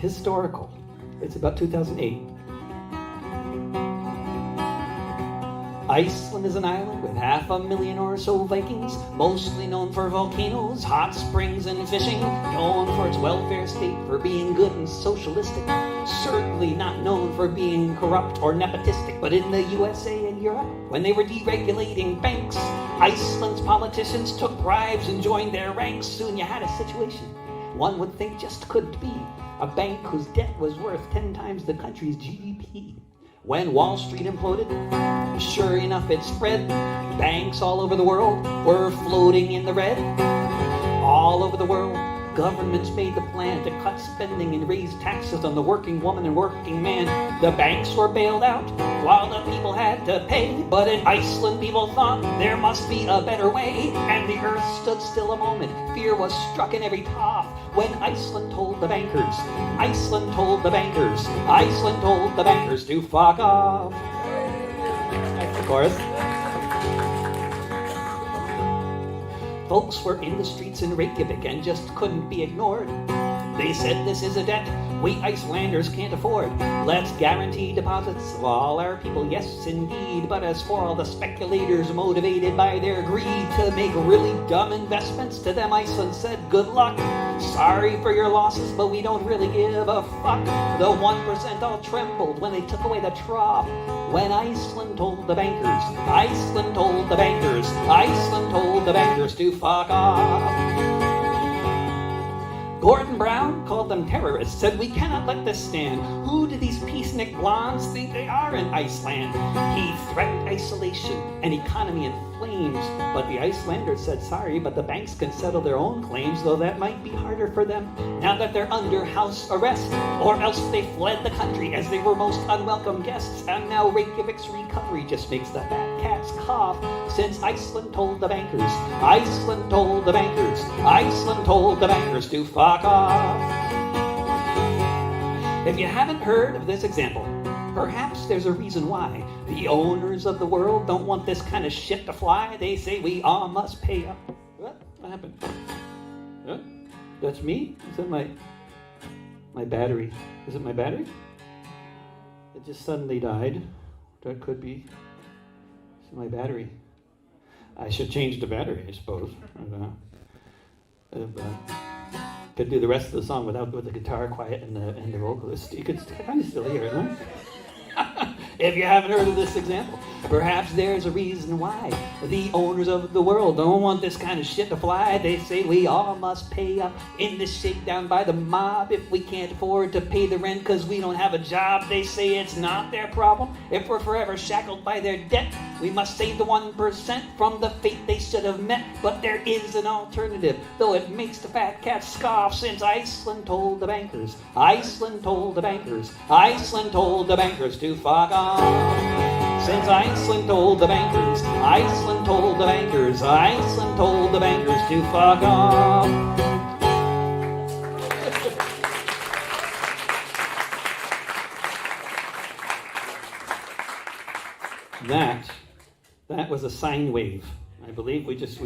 historical. It's about 2008. Iceland is an island with 500,000 or so Vikings, mostly known for volcanoes, hot springs, and fishing. Known for its welfare state, for being good and socialistic. Certainly not known for being corrupt or nepotistic. But in the USA and Europe, when they were deregulating banks, Iceland's politicians took bribes and joined their ranks. Soon you had a situation one would think just couldn't be. A bank whose debt was worth 10 times the country's GDP. When Wall Street imploded, sure enough it spread. Banks all over the world were floating in the red. All over the world, governments made the plan to cut spending and raise taxes on the working woman and working man. The banks were bailed out while the people had to pay. But in Iceland, people thought there must be a better way. And the earth stood still a moment. Fear was struck in every cough when Iceland told the bankers, Iceland told the bankers, Iceland told the bankers to fuck off. That's the chorus. Folks were in the streets in Reykjavik and just couldn't be ignored. They said this is a debt we Icelanders can't afford. Let's guarantee deposits of all our people, yes indeed. But as for all the speculators motivated by their greed to make really dumb investments, to them Iceland said good luck. Sorry for your losses, but we don't really give a fuck. The 1% all trembled when they took away the trough. When Iceland told the bankers, Iceland told the bankers, Iceland told the bankers to fuck off. Gordon Brown called them terrorists, said we cannot let this stand. Who do these peacenik blondes think they are in Iceland? He threatened isolation and economy in flames. But the Icelanders said sorry, but the banks can settle their own claims, though that might be harder for them now that they're under house arrest. Or else they fled the country as they were most unwelcome guests. And now Reykjavik's recovery just makes the fat cats cough. Since Iceland told the bankers, Iceland told the bankers, Iceland told the bankers to fuck off. If you haven't heard of this example, perhaps there's a reason why. The owners of the world don't want this kind of shit to fly. They say we all must pay up. What happened? Huh? That's me? Is that my battery? Is it my battery? It just suddenly died. That could be my battery. I should change the battery, I suppose. Could do the rest of the song with the guitar quiet and the vocalist. You could kind of still hear it, huh? If you haven't heard of this example, perhaps there's a reason why. The owners of the world don't want this kind of shit to fly. They say we all must pay up in this shakedown by the mob. If we can't afford to pay the rent because we don't have a job, they say it's not their problem. If we're forever shackled by their debt, we must save the 1% from the fate they should have met. But there is an alternative, though it makes the fat cats scoff. Since Iceland told the bankers, Iceland told the bankers, Iceland told the bankers to fuck off. Since Iceland told the bankers, Iceland told the bankers, Iceland told the bankers to fuck off. That was a sine wave. I believe we just